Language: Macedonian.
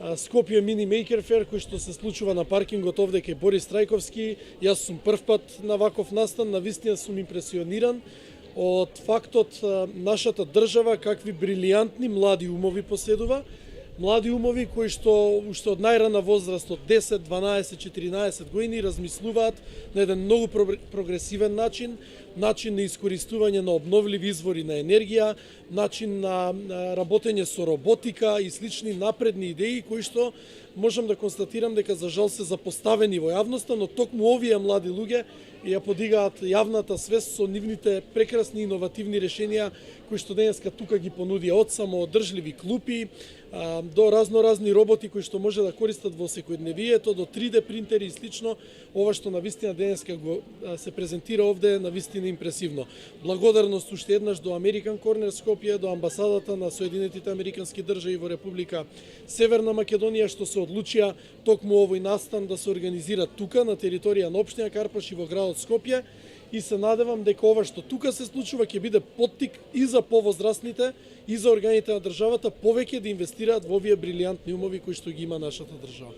Скопје Мини Мейкер Фер, кој што се случува на паркингот овде кај Борис Трајковски. Јас сум прв пат на ваков настан, навистина сум импресиониран од фактот нашата држава какви брилијантни млади умови поседува. Млади умови кои што уште од најрана возраст од 10, 12, 14 години размислуваат на еден многу прогресивен начин на искористување на обновливи извори на енергија, начин на работење со роботика и слични напредни идеи кои што можам да констатирам дека за жал се запоставени во јавноста, но токму овие млади луѓе ја подигаат јавната свест со нивните прекрасни иновативни решенија кои што денеска тука ги понудија, од самоодржливи клупи до разноразни роботи кои што може да користат во секојдневието, до 3D принтери и слично. Ова што навистина денеска го се презентира овде навистина импресивно. Благодарност уште еднаш до American Corner Скопје, до амбасадата на Соединетите Американски држави во Република Северна Македонија што се одлучија токму овој настан да се организира тука на територија на општина Карпаш и во градот Скопје. И се надевам дека ова што тука се случува ќе биде поттик и за повозрастните и за органите на државата повеќе да инвестираат во овие брилијантни умови кои што ги има нашата држава.